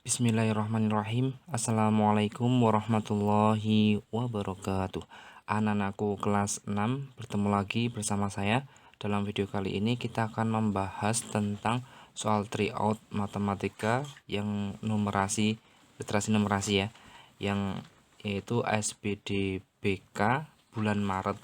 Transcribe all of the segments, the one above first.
Bismillahirrahmanirrahim. Assalamualaikum warahmatullahi wabarakatuh. Anak-anakku kelas 6 bertemu lagi bersama saya. Dalam video kali ini kita akan membahas tentang soal tryout matematika yang numerasi, literasi numerasi ya, yang yaitu SPDBK bulan Maret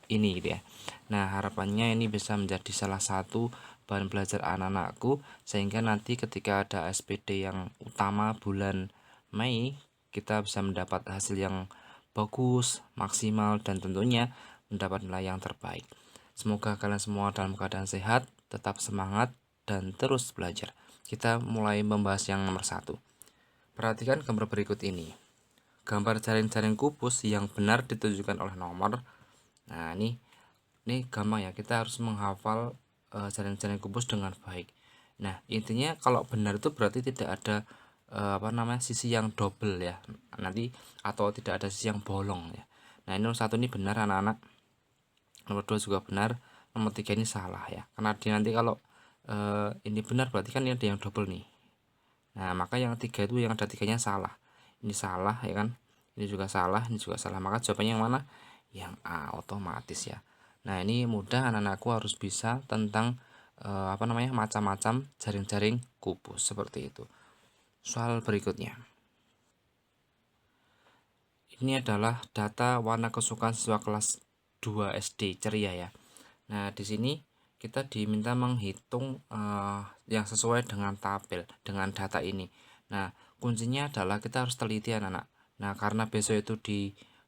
ini gitu ya. Nah, harapannya ini bisa menjadi salah satu bahan belajar anak-anakku sehingga nanti ketika ada SPD yang utama bulan Mei kita bisa mendapat hasil yang bagus, maksimal, dan tentunya mendapat nilai yang terbaik. Semoga kalian semua dalam keadaan sehat, tetap semangat, dan terus belajar. Kita mulai membahas yang nomor 1. Perhatikan gambar berikut ini. Gambar jaring-jaring kubus yang benar ditunjukkan oleh nomor. Nah, ini gampang ya, kita harus menghafal jaring-jaring kubus dengan baik. Nah, intinya kalau benar itu berarti tidak ada sisi yang double ya nanti, atau tidak ada sisi yang bolong ya. Nah, ini nomor 1 ini benar anak-anak, nomor 2 juga benar, nomor 3 ini salah ya, karena nanti kalau ini benar berarti kan ini ada yang double nih. Nah, maka yang 3 itu yang ada 3-nya salah. Ini salah ya kan, ini juga salah, ini juga salah, maka jawabannya yang mana? Yang A, otomatis ya. Nah, ini mudah, anak-anakku harus bisa tentang macam-macam jaring-jaring kubus seperti itu. Soal berikutnya, ini adalah data warna kesukaan siswa kelas 2 SD ceria ya. Nah, di sini kita diminta menghitung yang sesuai dengan tabel dengan data ini. Nah, kuncinya adalah kita harus teliti anak-anak. Nah, karena besok itu di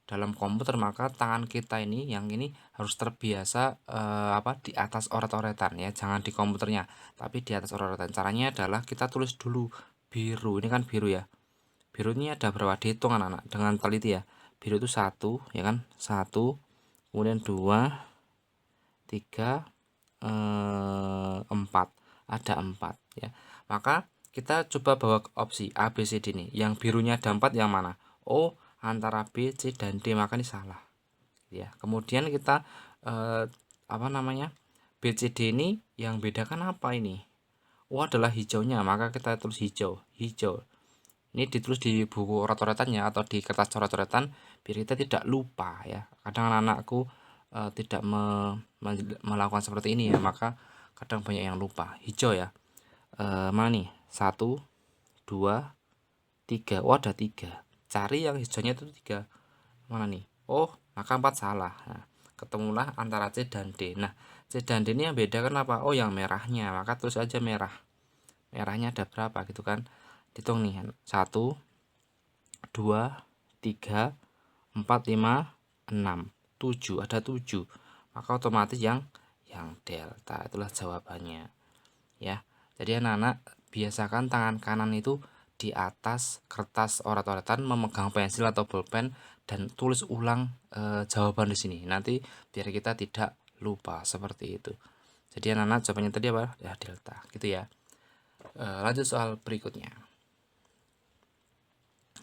dalam komputer, maka tangan kita ini yang ini harus terbiasa di atas oret-oretan ya, jangan di komputernya, tapi di atas oret-oretan. Caranya adalah kita tulis dulu biru, ini kan biru ya. Biru ini ada berapa? Dihitung anak-anak dengan teliti ya. Biru itu 1 ya kan, 1, kemudian 2, 3, 4, ada 4 ya. Maka kita coba bawa ke opsi A, B, C, D nih. Yang birunya ada 4 yang mana? Oh, antara B, C, dan D, maka ini salah ya. Kemudian kita B, C, D ini yang bedakan apa ini? Oh, adalah hijaunya, maka kita tulis hijau. Ini ditulis di buku coret-coretannya atau di kertas coret-coretan biar kita tidak lupa ya. Kadang anak-anakku tidak melakukan seperti ini ya, maka kadang banyak yang lupa. Hijau ya. Mana nih? 1, 2, 3. Oh, ada 3. Cari yang hijaunya itu 3. Mana nih? Oh, maka 4 salah. Nah, ketemulah antara C dan D. Nah, C dan D ini yang beda kan apa? Oh, yang merahnya. Maka tulis aja merah. Merahnya ada berapa gitu kan? Hitung nih. 1, 2, 3, 4, 5, 6, 7. Ada 7. Maka otomatis yang delta. Itulah jawabannya. Ya. Jadi anak-anak biasakan tangan kanan itu di atas kertas oret-oretan memegang pensil atau bolpen dan tulis ulang jawaban di sini. Nanti biar kita tidak lupa seperti itu. Jadi anak-anak jawabannya tadi apa? Ya, delta. Gitu ya. Lanjut soal berikutnya.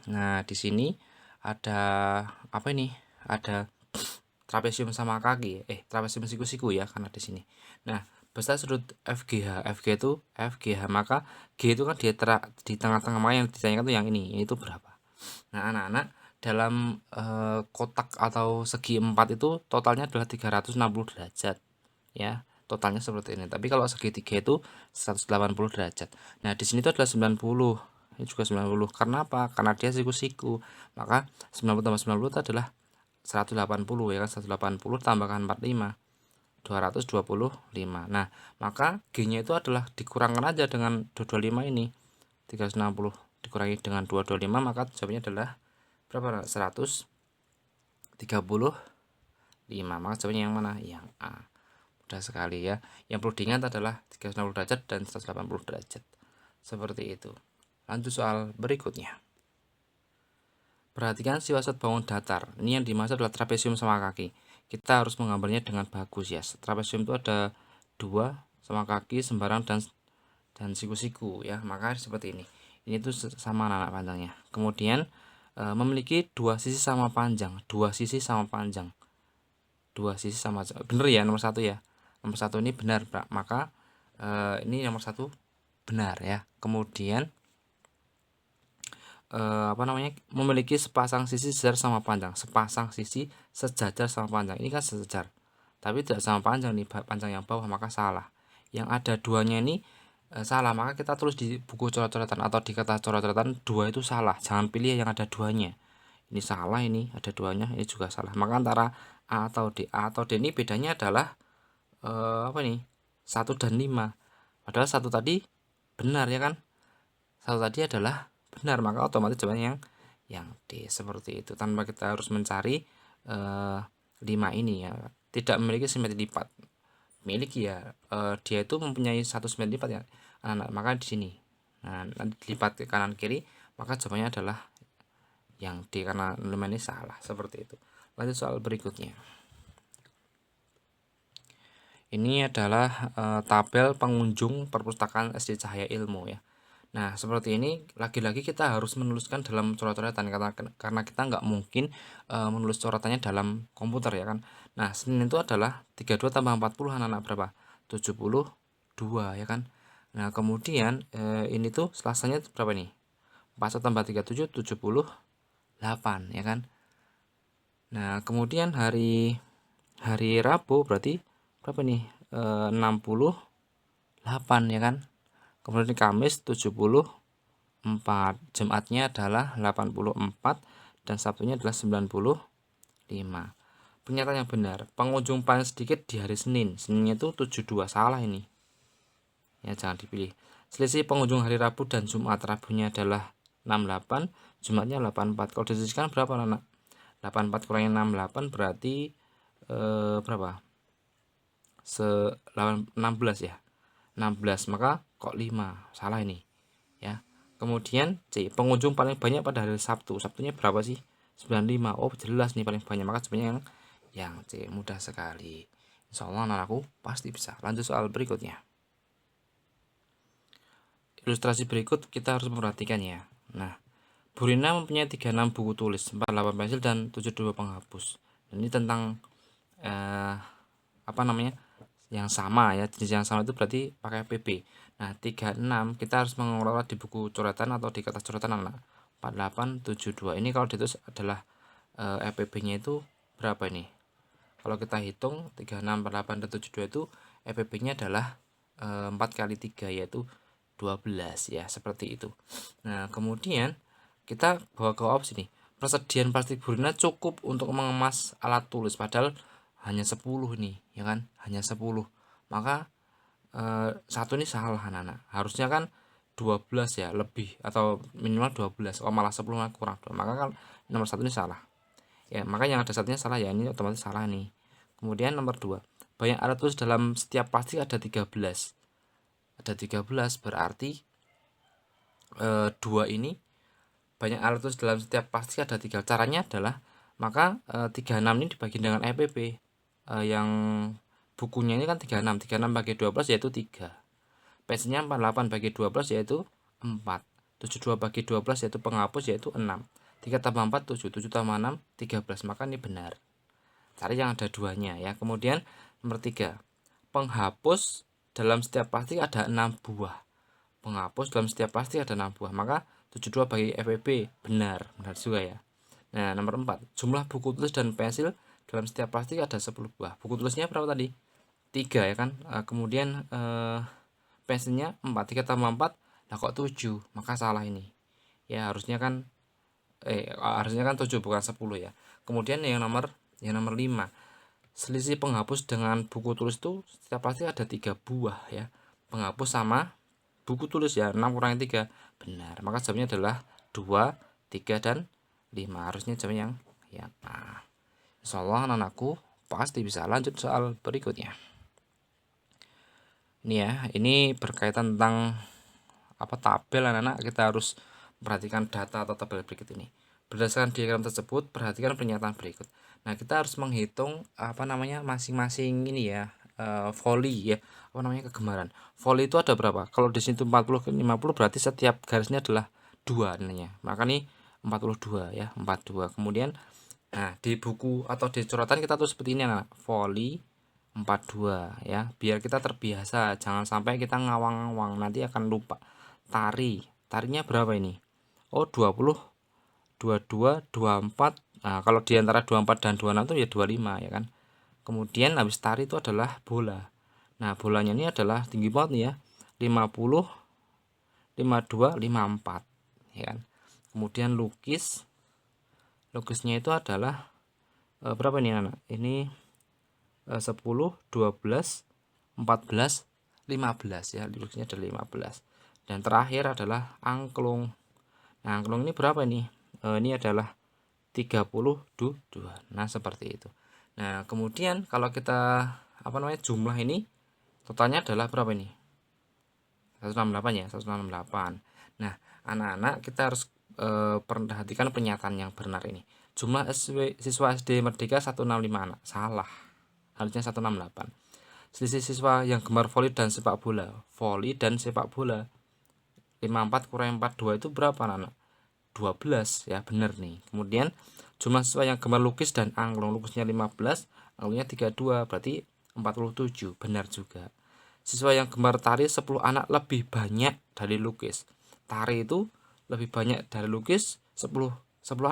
Nah, di sini ada apa ini? Ada trapesium sama kaki. Trapesium siku-siku ya, karena di sini. Nah, besar sudut FGH. FG itu FGH, maka G itu kan di tengah-tengah, maka yang ditanyakan tuh yang ini. Ini tuh berapa? Nah, anak-anak dalam kotak atau segi 4 itu totalnya adalah 360 derajat. Ya, totalnya seperti ini. Tapi kalau segitiga itu 180 derajat. Nah, di sini itu adalah 90. Ini juga 90. Karena apa? Karena dia siku-siku. Maka 90 tambah 90 itu adalah 180 ya kan. 180 tambahkan 45, 225. Nah, maka G-nya itu adalah dikurangkan aja dengan 225 ini. 360 dikurangi dengan 225, maka jawabannya adalah berapa? 135. Maka jawabannya yang mana? Yang A. Mudah sekali ya. Yang perlu diingat adalah 360 derajat dan 180 derajat. Seperti itu. Lanjut soal berikutnya. Perhatikan siwasat bangun datar. Ini yang dimaksud adalah trapesium sama kaki. Kita harus menggambarnya dengan bagus ya. Trapesium itu ada 2 sama kaki, sembarang, dan siku-siku ya. Maka seperti ini. Ini tuh sama anak panjangnya. Kemudian memiliki 2 sisi sama panjang. 2 sisi sama panjang. 2 sisi sama, bener ya nomor 1 ya. Nomor 1 ini benar, maka ini nomor 1 benar ya. Kemudian memiliki sepasang sisi sejajar sama panjang. Sepasang sisi sejajar sama panjang. Ini kan sejajar, tapi tidak sama panjang nih, panjang yang bawah, maka salah. Yang ada duanya ini salah, maka kita tulis di buku coret-coretan atau di kata coret-coretan dua itu salah. Jangan pilih yang ada duanya. Ini salah, ini ada duanya, ini juga salah. Maka antara A atau D. A atau D ini bedanya adalah apa nih? 1 dan 5. Padahal satu tadi benar ya kan? Satu tadi adalah benar, maka otomatis jawabannya yang D, seperti itu. Tanpa kita harus mencari 5 ini ya. Tidak memiliki simetri lipat. Miliki ya, dia itu mempunyai 1 simetri lipat ya anak-anak. Maka di sini, nah nanti dilipat ke kanan kiri, maka jawabannya adalah yang D karena 5 ini salah, seperti itu. Lanjut soal berikutnya. Ini adalah tabel pengunjung perpustakaan SD Cahaya Ilmu ya. Nah, seperti ini lagi-lagi kita harus menuliskan dalam coret-coretan karena kita nggak mungkin menulis coretannya dalam komputer ya kan. Nah, Senin itu adalah 32 tambah 40 anak-anak berapa? 72 ya kan. Nah, kemudian ini tuh Selasanya berapa nih? 41 tambah 37 78 ya kan. Nah, kemudian hari Rabu berarti berapa nih? 68 ya kan. Kemudian Kamis 74, Jumatnya adalah 84 dan Sabtunya adalah 95. Pernyataan yang benar, pengunjung paling sedikit di hari Senin. Seninnya itu 72, salah ini. Ya, jangan dipilih. Selisih pengunjung hari Rabu dan Jumat. Rabunya adalah 68, Jumatnya 84. Kalau disisihkan berapa anak? 84 kurangi 68 berarti berapa? 16 ya. 16, maka kok 5, salah ini ya. Kemudian C, pengunjung paling banyak pada hari Sabtu. Sabtunya berapa sih? 95. Oh, jelas nih paling banyak, maka sebenarnya yang C, mudah sekali. Insyaallah anakku pasti bisa. Lanjut soal berikutnya. Ilustrasi berikut kita harus memperhatikan ya. Nah, Bu Rina mempunyai 36 buku tulis, 48 pensil dan 72 penghapus. Dan ini tentang yang sama ya, jenis yang sama itu berarti pakai PP. Nah, 36 kita harus mengelola di buku coretan atau di kertas coretan anak. 48 72 ini kalau ditulis adalah EPB-nya itu berapa ini? Kalau kita hitung 36 48 dan 72 itu EPB-nya adalah 4 kali 3 yaitu 12 ya, seperti itu. Nah, kemudian kita bawa ke opsi nih. Persediaan plastik Bu Rina cukup untuk mengemas alat tulis, padahal hanya 10 nih ya kan, hanya 10. Maka satu ini salah anak-anak, harusnya kan 12 ya, lebih atau minimal 12. Oh, malah 10 kurang. Maka kan nomor 1 ini salah ya, maka yang ada satunya salah ya, ini otomatis salah nih. Kemudian nomor 2, banyak alat tulis dalam setiap plastik ada 13. Ada 13 berarti 2 ini banyak alat tulis dalam setiap plastik ada 3. Caranya adalah maka 36 ini dibagi dengan EPP. Yang bukunya ini kan 36. 36 bagi 12 yaitu 3. Pensilnya 48 bagi 12 yaitu 4. 72 bagi 12 yaitu penghapus yaitu 6. 3 tambah 4 7. 7 tambah 6 13. Maka ini benar. Cari yang ada duanya ya. Kemudian nomor 3, penghapus dalam setiap plastik ada 6 buah. Penghapus dalam setiap plastik ada 6 buah. Maka 72 bagi FEB benar juga ya. Nah, nomor 4, jumlah buku tulis dan pensil dalam setiap plastik ada 10 buah. Buku tulisnya berapa tadi? 3 ya kan. Kemudian pensilnya 4. 3 tambah 4 lah kok 7. Maka salah ini. Ya, harusnya kan 7 bukan 10 ya. Kemudian yang nomor 5, selisih penghapus dengan buku tulis itu setiap plastik ada 3 buah ya. Penghapus sama buku tulis ya, 6 kurangi 3 benar. Maka jawabnya adalah 2, 3 dan 5. Harusnya jawabnya yang A. Insyaallah anak-anakku pasti bisa. Lanjut soal berikutnya. Ini ya, ini berkaitan tentang tabel anak-anak. Kita harus perhatikan data atau tabel berikut ini. Berdasarkan diagram tersebut, perhatikan pernyataan berikut. Nah, kita harus menghitung masing-masing ini ya, voli ya, kegemaran. Voli itu ada berapa? Kalau di sini 40 ke 50 berarti setiap garisnya adalah 2 nilainya. Maka nih 42 ya, 42. Kemudian nah, di buku atau di coretan kita tuh seperti ini anak, voli 42 ya, biar kita terbiasa, jangan sampai kita ngawang-ngawang nanti akan lupa. Tarinya berapa ini? Oh 20, 22, 24. Nah, kalau di antara 24 dan 26 itu ya 25 ya kan. Kemudian habis tari itu adalah bola. Nah, bolanya ini adalah tinggi banget nih ya. 50, 52, 54 ya kan. Kemudian lukisnya itu adalah berapa nih anak? Ini 10, 12, 14, 15 ya. Lukisnya ada 15. Dan terakhir adalah angklung. Nah, angklung ini berapa nih? Ini adalah 32. Nah, seperti itu. Nah, kemudian kalau kita jumlah ini totalnya adalah berapa ini? 168 ya, 168. Nah, anak-anak kita harus perhatikan pernyataan yang benar ini. Jumlah siswa SD Merdeka 165 anak. Salah. Harusnya 168. Selisih siswa yang gemar voli dan sepak bola. Voli dan sepak bola. 54 kurang 42 itu berapa anak? 12 ya, benar nih. Kemudian jumlah siswa yang gemar lukis dan angklung. Lukisnya 15, anglungnya 32, berarti 47. Benar juga. Siswa yang gemar tari 10 anak lebih banyak dari lukis. Tari itu lebih banyak dari lukis 10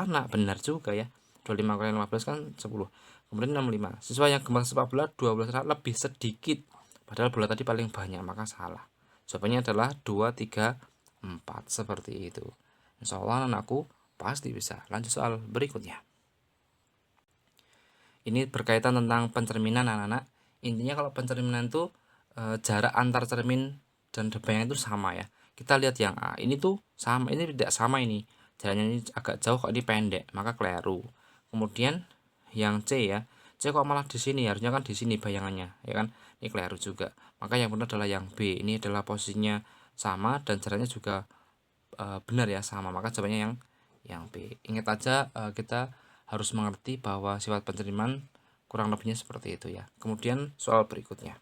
anak. Benar juga ya. 25 kali 15 kan 10. Kemudian 65. Siswa yang gemar sepak bola 12 anak lebih sedikit. Padahal bola tadi paling banyak, maka salah. Jawabannya adalah 2, 3, 4. Seperti itu. Insya Allah anakku pasti bisa. Lanjut soal berikutnya. Ini berkaitan tentang pencerminan anak-anak. Intinya kalau pencerminan itu jarak antar cermin dan depannya itu sama ya. Kita lihat yang A ini tuh sama, ini tidak sama ini. Jaraknya ini agak jauh, kok ini pendek, maka keliru. Kemudian yang C ya, C kok malah di sini, harusnya kan di sini bayangannya, ya kan? Ini keliru juga. Maka yang benar adalah yang B. Ini adalah posisinya sama dan jaraknya juga benar ya, sama. Maka jawabannya yang B. Ingat aja kita harus mengerti bahwa sifat pencerminan kurang lebihnya seperti itu ya. Kemudian soal berikutnya.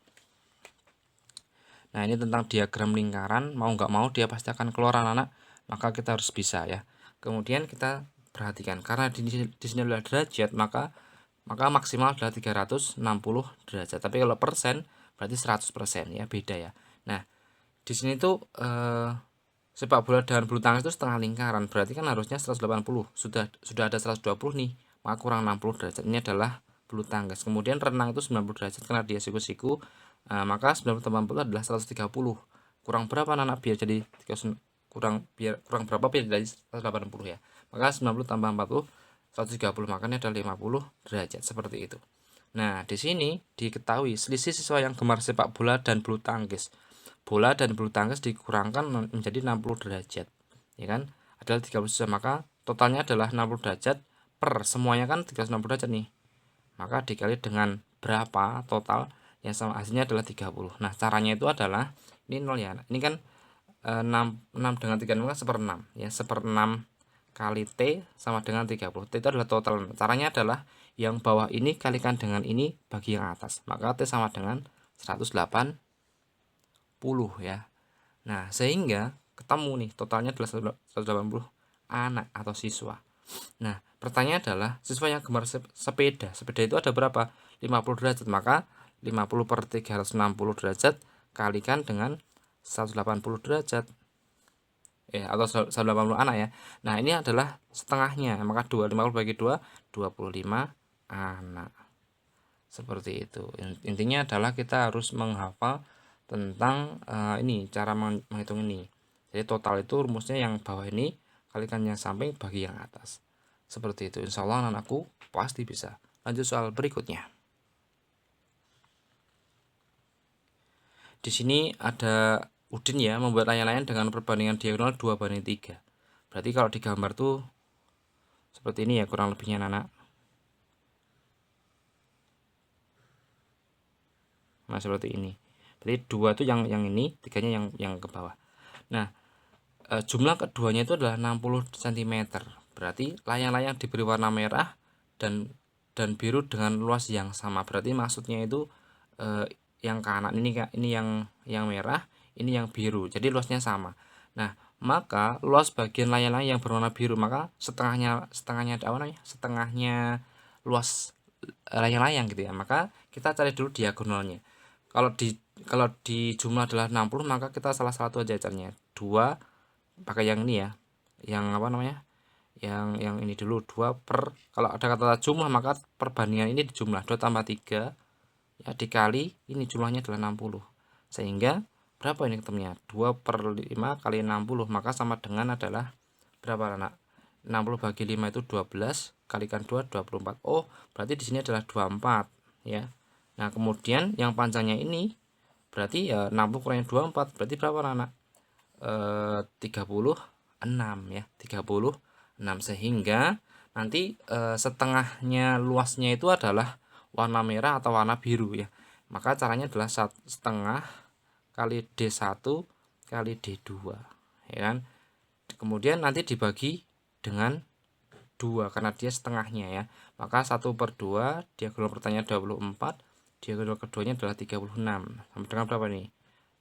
Nah, ini tentang diagram lingkaran, mau nggak mau dia pasti akan keluar anak-anak, maka kita harus bisa ya. Kemudian kita perhatikan, karena di sini adalah derajat, maka maksimal adalah 360 derajat. Tapi kalau persen berarti 100% ya, beda ya. Nah, di sini tuh sepak bola dan bulu tangkis itu setengah lingkaran, berarti kan harusnya 180. Sudah ada 120 nih, maka kurang 60 derajat. Ini adalah bulu tangkis. Kemudian renang itu 90 derajat karena dia siku-siku. Maka 90 tambah 40 adalah 130. Kurang berapa anak biar jadi kurang berapa biar jadi 180 ya. Maka 90 tambah 40 130, makanya ada 50 derajat seperti itu. Nah, di sini diketahui selisih siswa yang gemar sepak bola dan bulu tangkis. Bola dan bulu tangkis dikurangkan menjadi 60 derajat. Ya kan? Adalah 30 siswa, maka totalnya adalah 60 derajat per semuanya kan 360 derajat nih. Maka dikali dengan berapa total yang sama, hasilnya adalah 30. Nah, caranya itu adalah ini 0 ya. Ini kan 6 dengan 3 maka 1/6 ya. 1/6 kali T sama dengan 30. T itu adalah total. Caranya adalah yang bawah ini kalikan dengan ini bagi yang atas. Maka T sama dengan 180 ya. Nah, sehingga ketemu nih totalnya adalah 180 anak atau siswa. Nah, pertanyaan adalah siswa yang gemar sepeda. Sepeda itu ada berapa? 50 derajat. Maka 50 per 360 derajat kalikan dengan 180 derajat. Atau 180 anak ya. Nah, ini adalah setengahnya. Maka 50 bagi 2, 25 anak. Seperti itu. Intinya adalah kita harus menghafal tentang ini cara menghitung ini. Jadi total itu rumusnya yang bawah ini kalikan yang samping bagi yang atas. Seperti itu. Insya Allah anakku pasti bisa. Lanjut soal berikutnya. Di sini ada Udin ya, membuat layang-layang dengan perbandingan diagonal 2/3. Berarti kalau digambar tuh seperti ini ya kurang lebihnya anak. Nah, seperti ini. Berarti 2 itu yang ini, 3-nya yang ke bawah. Nah, jumlah keduanya itu adalah 60 cm. Berarti layang-layang diberi warna merah dan biru dengan luas yang sama. Berarti maksudnya itu yang kanan ini yang merah, ini yang biru. Jadi luasnya sama. Nah, maka luas bagian layang-layang yang berwarna biru, maka setengahnya setengahnya luas layang-layang gitu ya. Maka kita cari dulu diagonalnya. Kalau di jumlah adalah 60, maka kita salah satu aja caranya. 2 pakai yang ini ya. yang apa namanya, yang ini dulu 2 per, kalau ada kata jumlah maka perbandingan ini dijumlah 2 tambah 3 ya dikali ini jumlahnya adalah 60, sehingga berapa ini ketemunya 2 per 5 kali 60, maka sama dengan adalah berapa anak? 60 bagi 5 itu 12, kalikan 2 24. Oh, berarti di sini adalah 24 ya. Nah, kemudian yang panjangnya ini berarti ya 60 kurangi 24 berarti berapa anak? 36 ya, 36, sehingga nanti setengahnya luasnya itu adalah warna merah atau warna biru ya. Maka caranya adalah setengah kali D1 kali D2 ya kan. Kemudian nanti dibagi dengan 2 karena dia setengahnya ya. Maka 1/2 diagonal pertanyaan 24, diagonal keduanya adalah 36. Sama dengan berapa nih?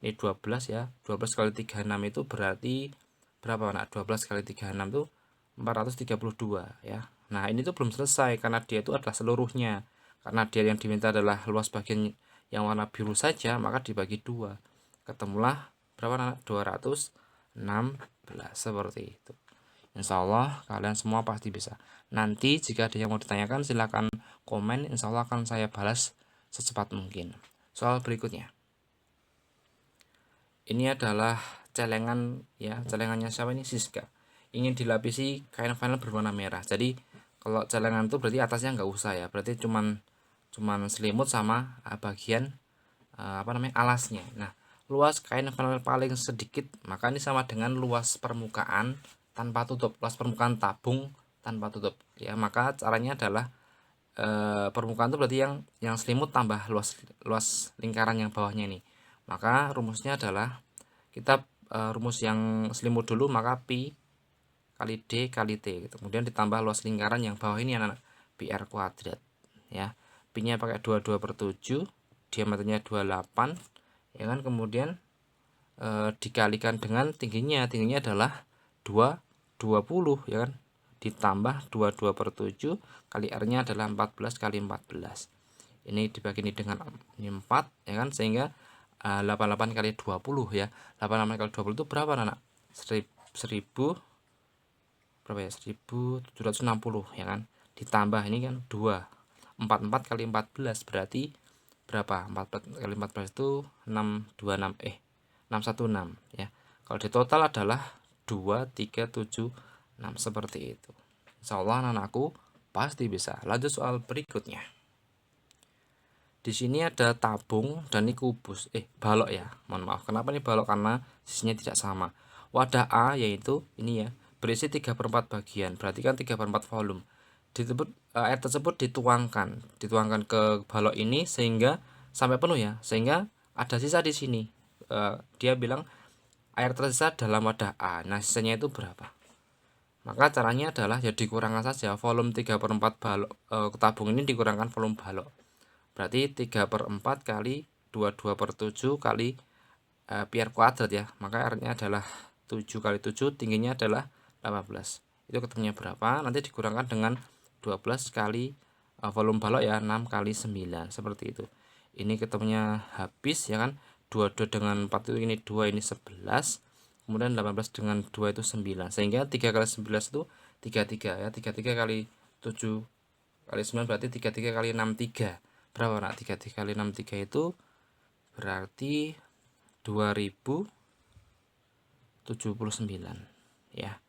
Ini 12 ya. 12 kali 36 itu berarti berapa anak? 12 kali 36 itu 432 ya. Nah, ini tuh belum selesai karena dia itu adalah seluruhnya. Karena dia yang diminta adalah luas bagian yang warna biru saja, maka dibagi 2. Ketemulah berapa anak? 216 seperti itu. Insya Allah kalian semua pasti bisa. Nanti jika ada yang mau ditanyakan silahkan komen, insya Allah akan saya balas secepat mungkin. Soal berikutnya, ini adalah celengan ya, celengannya siapa ini? Siska. Ingin dilapisi kain vinyl berwarna merah. Jadi kalau celengan itu berarti atasnya nggak usah ya, berarti cuman selimut sama bagian apa namanya, alasnya. Nah, luas kain vinyl paling sedikit maka ini sama dengan luas permukaan tanpa tutup, luas permukaan tabung tanpa tutup ya. Maka caranya adalah permukaan itu berarti yang selimut tambah luas lingkaran yang bawahnya ini. Maka rumusnya adalah kita rumus yang selimut dulu, maka pi kali d kali t, kemudian ditambah luas lingkaran yang bawah ini anak, pi r kuadrat ya. Pi nya pakai 22/7, diameternya 28 ya kan. Kemudian dikalikan dengan tingginya adalah 20 ya kan, ditambah 22/7 kali r nya adalah 14 kali 14, ini dibagi ini dengan 4 ya kan, sehingga 88 kali 20 ya. 88 kali 20 itu berapa anak? 1000 berapa ya? 1760 ya kan. Ditambah ini kan 2. 44 kali 14 berarti berapa? 44 kali 14 itu 616 616 ya. Kalau di total adalah 2376 seperti itu. Insyaallah anak-anakku pasti bisa. Lanjut soal berikutnya. Di sini ada tabung dan ini kubus, balok ya. Mohon maaf, kenapa ini balok? Karena sisinya tidak sama. Wadah A yaitu ini ya, berisi 3/4 bagian, berarti kan 3/4 volume. Air tersebut dituangkan ke balok ini sehingga sampai penuh ya, sehingga ada sisa di sini. Dia bilang air tersisa dalam wadah A. Nah, sisanya itu berapa? Maka caranya adalah ya dikurangkan saja volume 3/4 balok tabung ini dikurangkan volume balok. Berarti 3/4 kali 22/7 kali pi r kuadrat ya. Maka R-nya adalah 7 kali 7, tingginya adalah 18. Itu ketemunya berapa? Nanti dikurangkan dengan 12 kali volume balok ya, 6 kali 9 seperti itu. Ini ketemunya habis ya kan. 22 dengan 4 itu ini 2, ini 11. Kemudian 18 dengan 2 itu 9. Sehingga 3 kali 11 itu 33 ya. 33 kali 7 kali 9 berarti 33 kali 63. Berapa nak? 33 kali 63 itu berarti 2079 ya.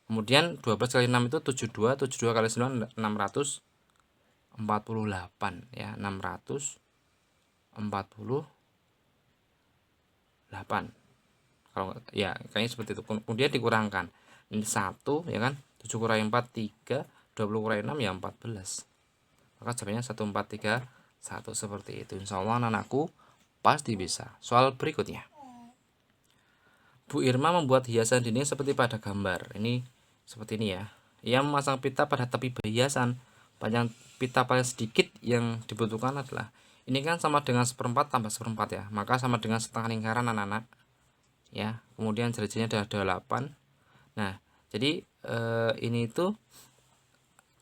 Kemudian 12 kali 6 itu 72, 72 kali 9 648 ya, 648. Kalau ya kayaknya seperti itu. Kemudian dikurangkan. Ini 1 ya kan. 7 kurangi 4 3, 20 kurangi 6 ya 14. Maka jawabannya 1431 seperti itu. Insyaallah anak-anakku pasti bisa. Soal berikutnya. Bu Irma membuat hiasan dinding seperti pada gambar. Ini seperti ini ya. Ia memasang pita pada tepi hiasan. Panjang pita paling sedikit yang dibutuhkan adalah, ini kan sama dengan 1/4 tambah 1/4 ya. Maka sama dengan setengah lingkaran anak-anak. Ya, kemudian jari-jarinya adalah 8. Nah, jadi ini itu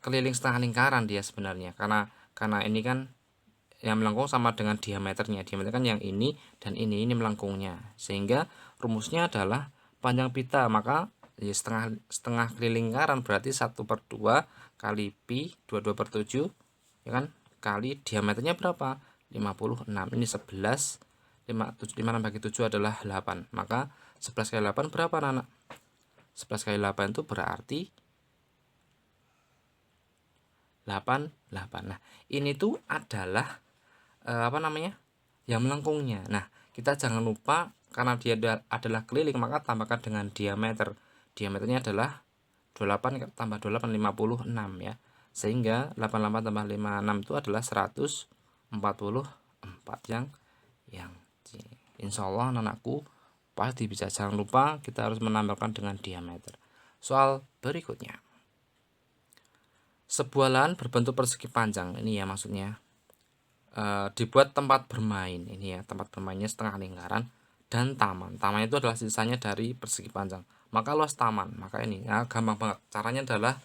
keliling setengah lingkaran dia sebenarnya, karena ini kan yang melengkung sama dengan diameternya. Diameter kan yang ini dan ini melengkungnya. Sehingga rumusnya adalah panjang pita, maka ya setengah kali lingkaran, berarti 1/2 kali pi 22/7 ya kan, kali diameternya berapa, 56. Ini 11, 5 bagi 7 adalah 8, maka 11 kali 8 berapa anak? 11 kali 8 itu berarti 88. Nah ini tuh adalah apa namanya, yang melengkungnya. Nah kita jangan lupa karena dia adalah keliling, maka tambahkan dengan diameter. Diameternya adalah 28 tambah 28 56 ya, sehingga 88 tambah 56 itu adalah 144 yang C. Insya Allah anakku pasti bisa. Jangan lupa kita harus menambahkan dengan diameter. Soal berikutnya, sebuah lahan berbentuk persegi panjang, ini ya maksudnya dibuat tempat bermain, ini ya tempat bermainnya setengah lingkaran, dan taman. Taman itu adalah sisanya dari persegi panjang, maka luas taman. Maka ini ya gampang banget, caranya adalah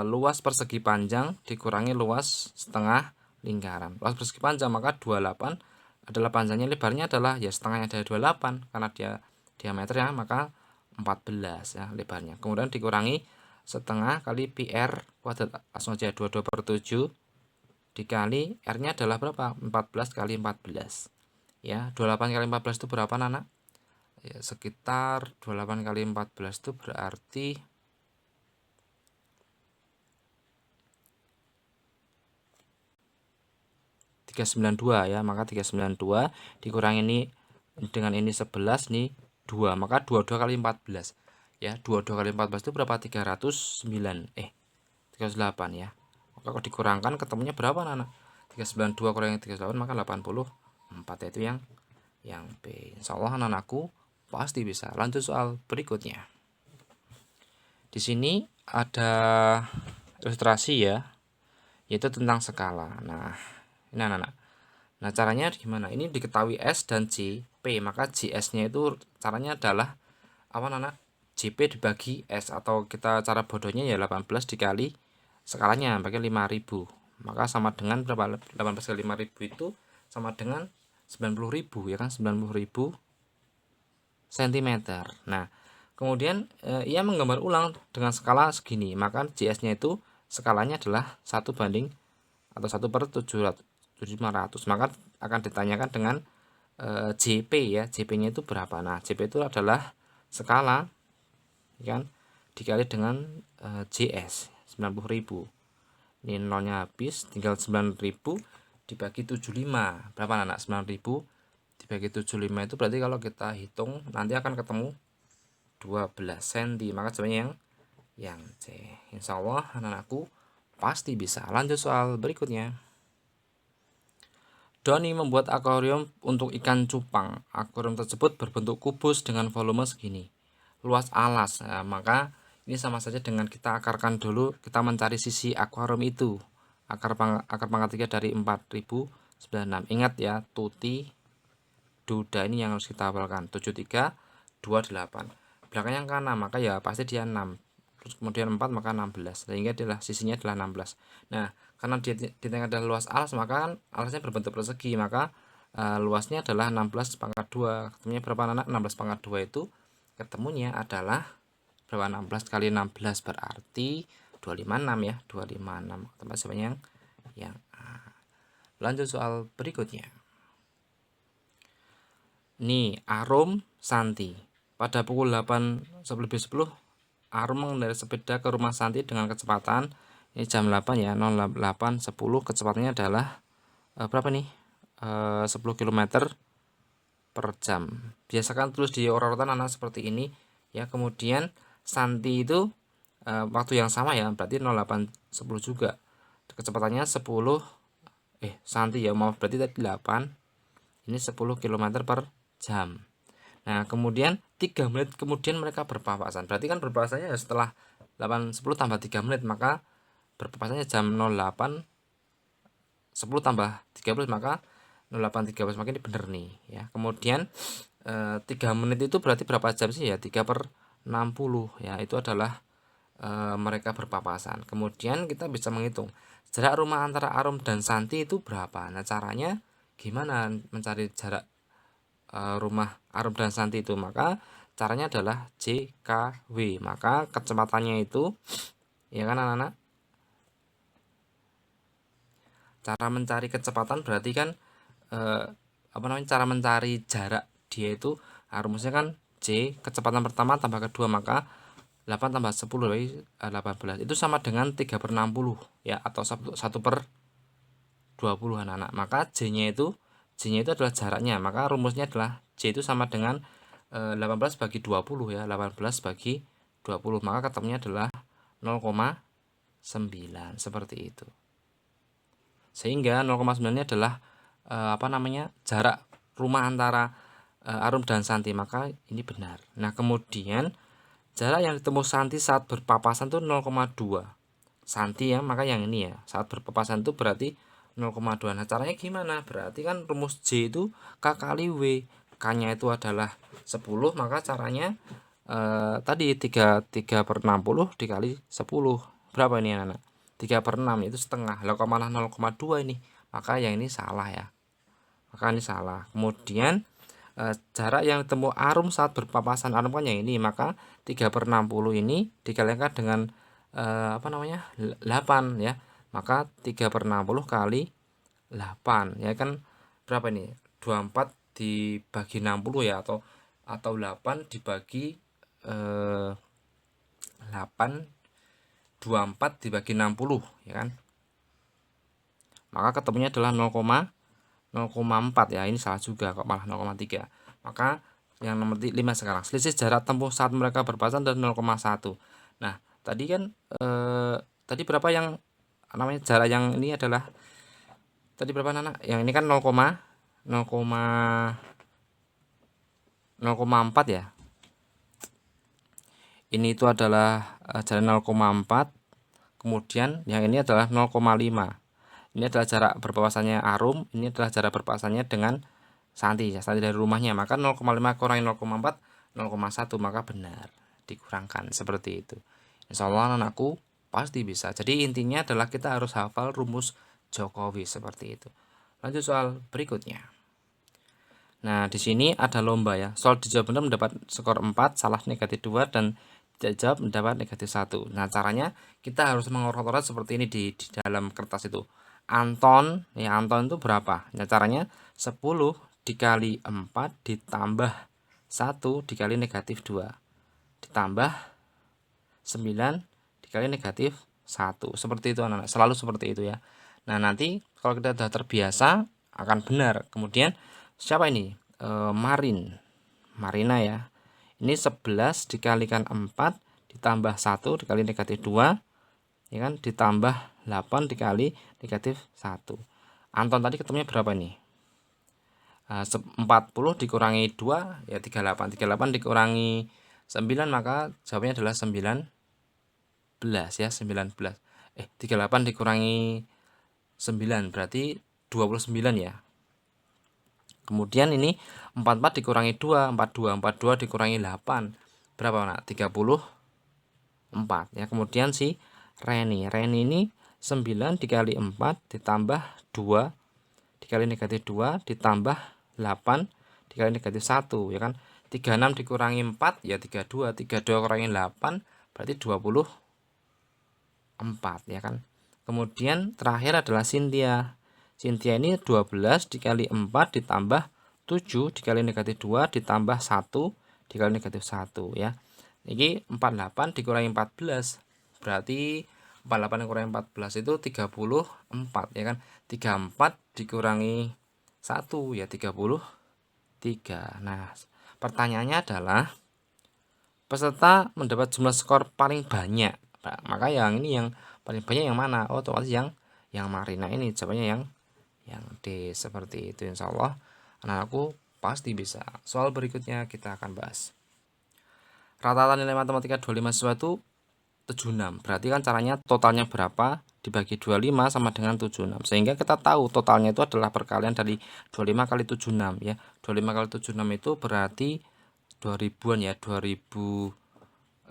luas persegi panjang dikurangi luas setengah lingkaran. Luas persegi panjang maka 28 adalah panjangnya, lebarnya adalah ya setengahnya dari 28 karena dia diameternya, maka 14 ya lebarnya. Kemudian dikurangi setengah kali pi r kuadrat, langsung aja 22/7 dikali r nya adalah berapa, 14 kali 14 ya. 28 kali 14 itu berapa anak? Ya, sekitar 28 kali 14 itu berarti 392 ya, maka 392 dikurangi ini dengan ini 11 nih 2, maka 22 kali 14 ya. 22 kali 14 itu berapa, 309 308 ya. Maka kalau dikurangkan ketemunya berapa anak? 392 kurangi 308 maka 84, yaitu yang B. Insyaallah anak-anakku pasti bisa. Lanjut soal berikutnya. Di sini ada ilustrasi ya, yaitu tentang skala. Nah ini anak-anak, nah caranya gimana? Ini diketahui S dan C P, maka JS nya itu caranya adalah apa anak? JP dibagi S, atau kita cara bodohnya ya 18 dikali skalanya bagi 5000, maka sama dengan berapa? 18 kali 5000 itu sama dengan 90.000 ya kan, 90.000 cm. Nah kemudian ia menggambar ulang dengan skala segini, maka JS nya itu skalanya adalah 1 banding atau 1/700, maka akan ditanyakan dengan JP ya, JP nya itu berapa. Nah JP itu adalah skala kan dikali dengan JS 90.000, ini nolnya habis, tinggal 9.000 dibagi 75, berapa anak? 9.000 dibagi 75 itu berarti kalau kita hitung nanti akan ketemu 12 cm, maka jawabannya yang C. Insya Allah anak-anakku pasti bisa. Lanjut soal berikutnya. Doni membuat akuarium untuk ikan cupang. Akuarium tersebut berbentuk kubus dengan volume segini, luas alas. Nah, maka ini sama saja dengan kita akarkan dulu, kita mencari sisi akuarium itu. Akar pangkat 3 dari 4096. Ingat ya, tuti duda ini yang harus kita hafalkan. 73 28. Belakangnya yang kanan, maka ya pasti dia 6. Terus kemudian 4 maka 16, sehingga adalah sisinya adalah 16. Nah karena di tengah adalah luas alas, maka kan alasnya berbentuk persegi, maka luasnya adalah 16 pangkat 2. Ketemunya berapa anak? 16 pangkat 2 itu ketemunya adalah berapa? 16 kali 16 berarti 256 ya, 256. Tempat jawabannya yang A. Lanjut soal berikutnya. Nih Arum Santi, pada pukul 8:10 Arum mengendarai sepeda ke rumah Santi dengan kecepatan, ini jam 8 ya, 08.10, kecepatannya adalah berapa nih? 10 km per jam. Biasakan tulis di urutan anak seperti ini ya. Kemudian Santi itu waktu yang sama ya, berarti 08.10 juga. Kecepatannya 10 Santi ya, maaf, berarti tadi 8, ini 10 km per jam. Nah kemudian 3 menit kemudian mereka berpapasan, berarti kan berpapasannya setelah 8.10 tambah 3 menit, maka berpapasannya jam 08.10 tambah 13, maka 08.13, maka ini bener nih ya. Kemudian 3 menit itu berarti berapa jam sih ya, 3/60 ya, itu adalah mereka berpapasan. Kemudian kita bisa menghitung jarak rumah antara Arum dan Santi itu berapa. Nah caranya gimana mencari jarak rumah Arum dan Santi itu? Maka Caranya adalah JKW. Maka kecepatannya itu, ya kan anak-anak, cara mencari kecepatan berarti kan cara mencari jarak dia itu rumusnya kan J kecepatan pertama tambah kedua, maka 8 tambah 10 berarti 18 itu sama dengan 3/60 ya, atau 1/20 anak-anak. Maka J-nya itu adalah jaraknya, maka rumusnya adalah J itu sama dengan 18 bagi 20 ya, 18 bagi 20, maka ketemunya adalah 0,9 seperti itu. Sehingga 0,9 ini adalah jarak rumah antara Arum dan Santi, maka ini benar. Nah, kemudian jarak yang ditempuh Santi saat berpapasan itu 0,2 Santi ya, maka yang ini ya, saat berpapasan itu berarti 0,2. Nah, caranya gimana? Berarti kan rumus J itu K kali W, K-nya itu adalah 10, maka caranya tadi 3/60 dikali 10. Berapa ini anak-anak? 3/6 itu setengah. Lah kok malah 0,2 ini? Maka yang ini salah ya. Maka ini salah. Kemudian jarak yang ditempuh Arum saat berpapasan Arum kan yang ini, maka 3/60 ini dikalikan dengan 8 ya. Maka 3/60 kali 8 ya kan berapa ini? 24 dibagi 60 ya, atau 8 dibagi 8 24 dibagi 60 ya kan. Maka ketemunya adalah 0,4 ya. Ini salah juga kok, malah 0,3. Maka yang nomor 5 sekarang, selisih jarak tempuh saat mereka berpapasan dan 0,1. Nah, tadi kan tadi berapa yang namanya jarak yang ini adalah tadi berapa anak? Yang ini kan 0,4 ya. Ini itu adalah jarak 0,4. Kemudian yang ini adalah 0,5. Ini adalah jarak berpapasannya Arum, ini adalah jarak berpapasannya dengan Santi ya, Santi dari rumahnya. Maka 0,5 kurangi 0,4, 0,1, maka benar dikurangkan seperti itu. Insya Allah anakku pasti bisa. Jadi intinya adalah kita harus hafal rumus Jokowi seperti itu. Lanjut soal berikutnya. Nah, di sini ada lomba ya. Soal dijawab benar mendapat skor 4, salah negatif 2, dan tidak jawab mendapat negatif 1. Nah, caranya kita harus mengorot-orot seperti ini di dalam kertas itu. Anton itu berapa? Nah, caranya 10 dikali 4 ditambah 1 dikali negatif 2 ditambah 9 dikali negatif 1. Seperti itu anak-anak, selalu seperti itu ya. Nah, nanti kalau kita sudah terbiasa akan benar. Kemudian siapa ini? Marina ya. Ini 11 dikalikan 4 ditambah 1 dikali negatif 2 ya kan, ditambah 8 dikali negatif 1. Anton tadi ketemunya berapa nih? 40 dikurangi 2 ya 38. 38 dikurangi 9, maka jawabnya adalah 19 ya, 19. 38 dikurangi 9 berarti 29 ya. Kemudian ini 44 dikurangi 2, 42 dikurangi 8. Berapa nak? 34 ya. Kemudian si Reni ini 9 dikali 4 ditambah 2 dikali negatif 2 ditambah 8 dikali negatif 1 ya kan. 36 dikurangi 4 ya 32. 32 kurangi 8 berarti 24 ya kan. Kemudian terakhir adalah Cynthia ini 12 dikali 4 ditambah 7 dikali negatif 2 ditambah 1 dikali negatif 1 ya. Ini 48 dikurangi 14 berarti 48 dikurangi 14 itu 34 ya kan. 34 dikurangi 1 ya 33. Nah, pertanyaannya adalah peserta mendapat jumlah skor paling banyak. Nah, maka yang ini yang paling banyak yang mana? Oh, otomatis yang Marina ini. Jawabannya yang D seperti itu. Insya Allah anak-anakku pasti bisa. Soal berikutnya kita akan bahas. Rata-rata nilai matematika 25 siswa itu 76. Berarti kan caranya totalnya berapa dibagi 25 sama dengan 76. Sehingga kita tahu totalnya itu adalah perkalian dari 25 kali 76 ya. 25 kali 76 itu berarti 2000-an ya, 2000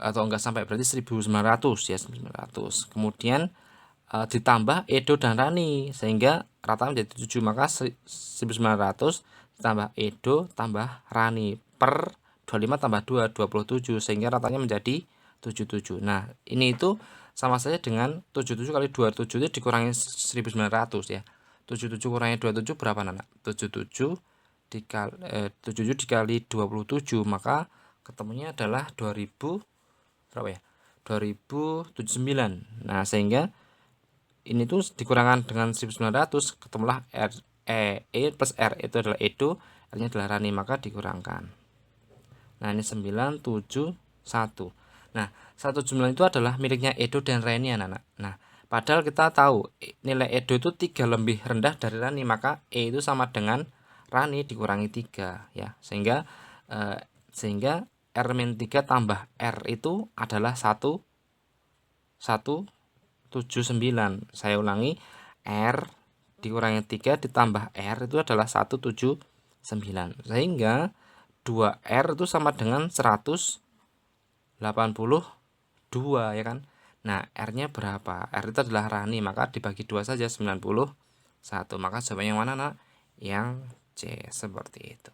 atau enggak sampai, berarti 1900 ya, 1900. Kemudian ditambah Edo dan Rani sehingga rata menjadi 7, maka 1900 tambah Edo tambah Rani per 25 tambah 2, 27, sehingga ratanya menjadi 77. Nah, ini itu sama saja dengan 77 kali 27 itu dikurangi 1900 ya. 77 kurangi 27 berapa anak? 77 dikali 27, maka ketemunya adalah 2000 berapa ya? 2079. Nah, sehingga ini tuh dikurangkan dengan 1900, ketemulah E plus R itu adalah Edo, R-nya adalah Rani, maka dikurangkan. Nah, ini 971. Nah, 1 jumlah itu adalah miliknya Edo dan Rani, anak-anak. Nah, padahal kita tahu nilai Edo itu 3 lebih rendah dari Rani, maka E itu sama dengan Rani dikurangi 3 ya. Sehingga R-3 tambah R itu adalah 179. Saya ulangi, R dikurangi 3 ditambah R itu adalah 179. Sehingga 2R itu sama dengan 182 ya kan. Nah, R-nya berapa? R itu adalah Rani, maka dibagi 2 saja, 91. Maka jawabannya yang mana, nak? Yang C, seperti itu.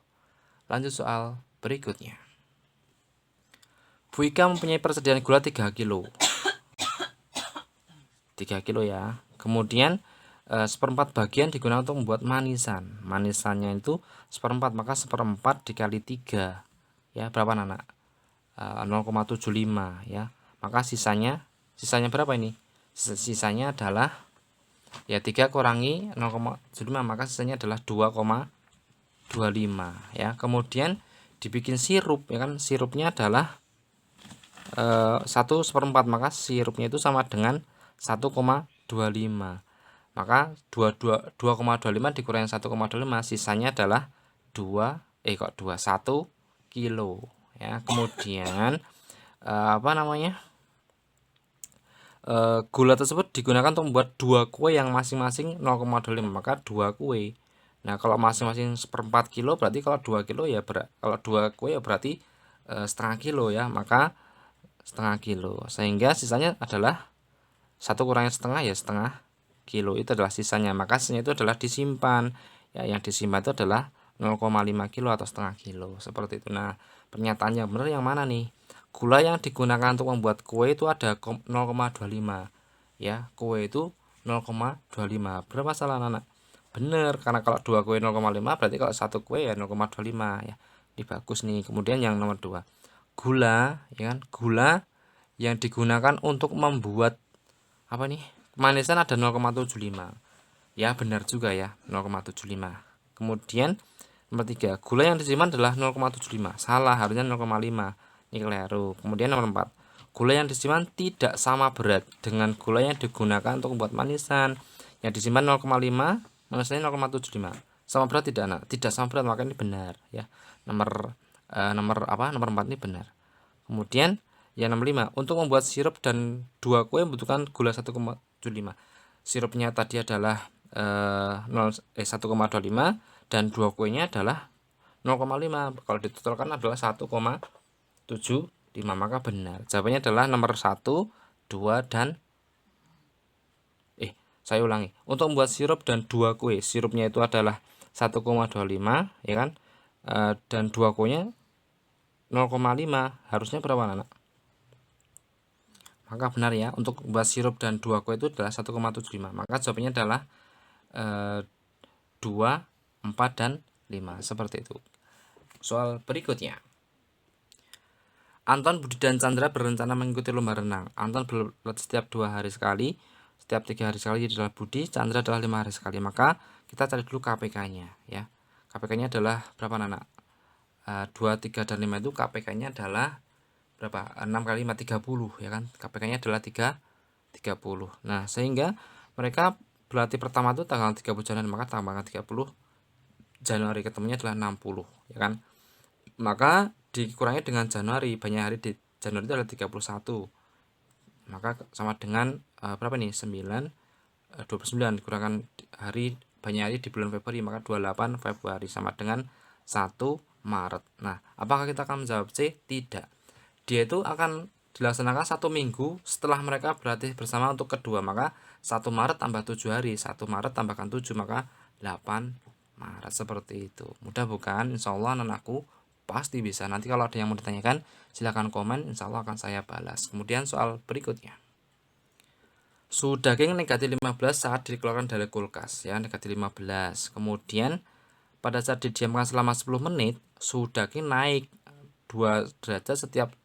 Lanjut soal berikutnya. Bu Ika mempunyai persediaan gula 3 kilo. 3 kilo ya. Kemudian seperempat bagian digunakan untuk membuat manisan. Manisannya itu seperempat, maka seperempat dikali 3 ya, berapa anak? 0,75 ya. Maka sisanya berapa ini? Sisanya adalah ya 3 kurangi 0,75, maka sisanya adalah 2,25 ya. Kemudian dibikin sirup ya kan. Sirupnya adalah 1/4, maka sirupnya itu sama dengan 1,25. Maka 2,25 dikurangi 1,25, sisanya adalah 1 kilo ya. Kemudian gula tersebut digunakan untuk membuat 2 kue yang masing-masing 0,25, maka 2 kue. Nah, kalau masing-masing 1/4 kilo, berarti kalau 2 kilo ya kalau 2 kue ya berarti setengah kilo ya, maka setengah kilo. Sehingga sisanya adalah 1 kurangi setengah ya, setengah kilo itu adalah sisanya. Maka sisanya itu adalah disimpan ya, yang disimpan itu adalah 0,5 kilo atau setengah kilo, seperti itu. Nah, pernyataannya benar yang mana nih? Gula yang digunakan untuk membuat kue itu ada 0,25 ya. Kue itu 0,25. Berapa salah anak? Bener, karena kalau 2 kue 0,5 berarti kalau 1 kue ya 0,25 ya. Ini bagus nih. Kemudian yang nomor 2, gula ya kan, gula yang digunakan untuk membuat apa nih, manisan ada 0,75 ya, benar juga ya, 0,75. Kemudian nomor 3, gula yang disimpan adalah 0,75, salah, harusnya 0,5, ini keliru. Kemudian nomor 4, gula yang disimpan tidak sama berat dengan gula yang digunakan untuk membuat manisan. Yang disimpan 0,5, manisannya 0,75, sama berat tidak, anak? Tidak sama berat, maka ini benar ya. Nomor 4 ini benar. Kemudian yang nomor 5, untuk membuat sirup dan 2 kue membutuhkan gula 1,75. Sirupnya tadi adalah 1,25 dan 2 kuenya adalah 0,5. Kalau ditotalkan adalah 1,75, maka benar. Jawabannya adalah nomor 1, 2 dan saya ulangi. Untuk membuat sirup dan 2 kue, sirupnya itu adalah 1,25 ya kan. Dan 2 kuenya 0,5, harusnya berapa anak? Maka benar ya, untuk membuat sirup dan 2 kue itu adalah 1,75. Maka jawabannya adalah 2, 4 dan 5, seperti itu. Soal berikutnya. Anton, Budi dan Chandra berencana mengikuti lomba renang. Anton berlatih setiap 2 hari sekali, setiap 3 hari sekali adalah Budi, Chandra adalah 5 hari sekali. Maka kita cari dulu KPK-nya ya. KPK-nya adalah berapa anak? 2, 3 dan 5 itu KPK-nya adalah berapa? 6 kali 5, 30 ya kan. KPK-nya adalah 30. Nah, sehingga mereka berlatih pertama itu tanggal 30 Januari, maka tanggal 30 Januari ketemunya adalah 60 ya kan. Maka dikurangi dengan Januari, banyak hari di Januari itu adalah 31. Maka sama dengan berapa nih? 29 dikurangkan hari, banyak hari di bulan Februari, maka 28 Februari sama dengan 1 Maret. Nah, apakah kita akan menjawab C? Tidak. Dia itu akan dilaksanakan 1 minggu setelah mereka berlatih bersama untuk kedua, maka 1 Maret tambah 7 hari, 1 Maret tambahkan 7, maka 8 Maret, seperti itu. Mudah bukan? Insya Allah anakku pasti bisa. Nanti kalau ada yang mau ditanyakan silahkan komen, insya Allah akan saya balas. Kemudian soal berikutnya, suhu daging negatif 15 saat dikeluarkan dari kulkas, ya, negatif 15. Kemudian pada saat didiamkan selama 10 menit, suhu daging naik 2 derajat setiap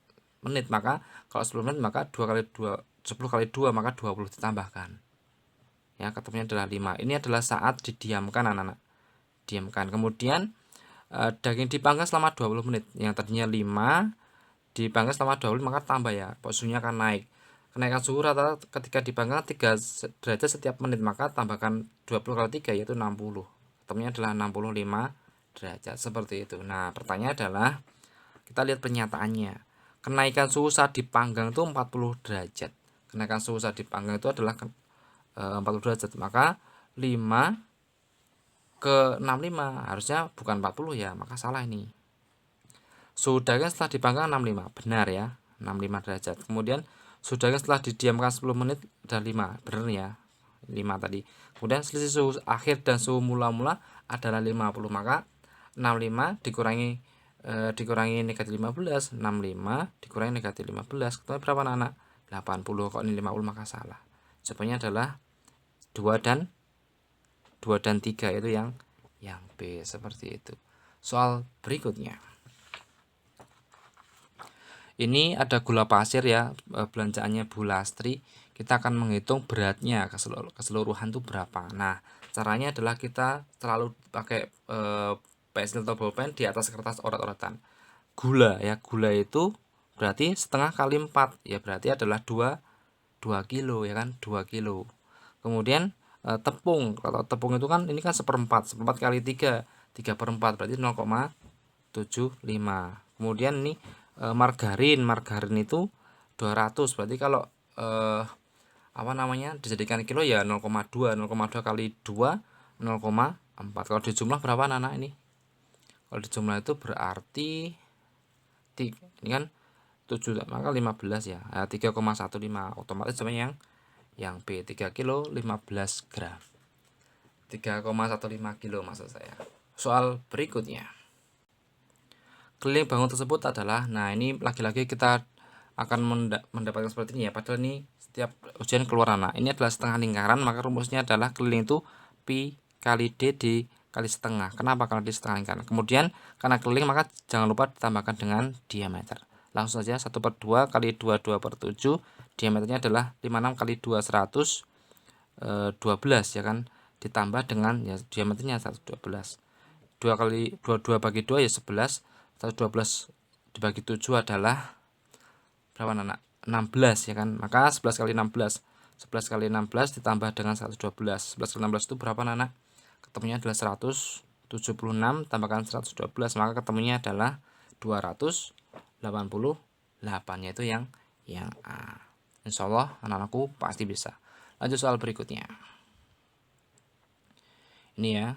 menit. Maka kalau 10 menit maka 2 kali 2, 10 kali 2 maka 20 ditambahkan. Ya, ketemunya adalah 5. Ini adalah saat didiamkan, anak-anak. Diamkan. Kemudian daging dipanggang selama 20 menit. Yang tadinya 5 dipanggang selama 20 menit maka tambah, ya, suhunya akan naik. Kenaikan suhu rata ketika dipanggang 3 derajat setiap menit, maka tambahkan 20 kali 3 yaitu 60. Ketemunya adalah 65 derajat, seperti itu. Nah, pertanyaan adalah kita lihat pernyataannya. Kenaikan suhu saat dipanggang itu 40 derajat. Kenaikan suhu saat dipanggang itu adalah 40 derajat. Maka 5 ke 65 harusnya bukan 40, ya, maka salah ini. Suhu daging setelah dipanggang 65, benar, ya, 65 derajat. Kemudian suhu daging setelah didiamkan 10 menit ada 5, benar, ya, 5 tadi. Kemudian selisih suhu akhir dan suhu mula-mula adalah 50, maka 65 dikurangi negatif 15, 65 dikurangi negatif 15, ketemu berapa, anak? 80. Kok ini 50, maka salah. Jawabannya adalah 2 dan 3 itu yang B, seperti itu. Soal berikutnya, ini ada gula pasir, ya, belanjaannya Bu Lastri. Kita akan menghitung beratnya keseluruhan itu berapa. Nah, caranya adalah kita selalu pakai pensil atau bolpen di atas kertas orat-oratan. Gula, ya, gula itu berarti setengah kali 4, ya, berarti adalah 2 kilo, ya kan, 2 kilo. Kemudian tepung, kalau tepung itu kan ini kan seperempat kali 3 per 4 berarti 0,75. Kemudian ini margarin itu 200, berarti kalau dijadikan kilo, ya 0,2 kali 2 0,4. Kalau dijumlah berapa, anak ini? Kalau dijumlah itu berarti ini kan 7 maka 15, ya, 3,15. Otomatis jawabannya yang B, 3 kilo 15 gram. 3,15 kilo maksud saya. Soal berikutnya, keliling bangun tersebut adalah, nah, ini lagi-lagi kita akan mendapatkan seperti ini, ya, padahal ini setiap ujian keluar, anak. Ini adalah setengah lingkaran, maka rumusnya adalah keliling itu pi kali d dikali setengah. Kenapa? Karena di setengah lingkaran. Kemudian karena keliling maka jangan lupa ditambahkan dengan diameter. Langsung saja 1/2 kali 2 2/7, diameternya adalah 56 kali 2 112, ya kan, ditambah dengan, ya, diameternya 112. 2 kali 2 bagi 2 ya 11. 112 dibagi 7 adalah berapa, anak? 16, ya kan. Maka 11 kali 16. 11 kali 16 ditambah dengan 112. 11 kali 16 itu berapa, anak? Ketemunya adalah 176 tambahkan 112, maka ketemunya adalah 288, yaitu yang A. Insyaallah anak-anakku pasti bisa. Lanjut soal berikutnya. Ini, ya.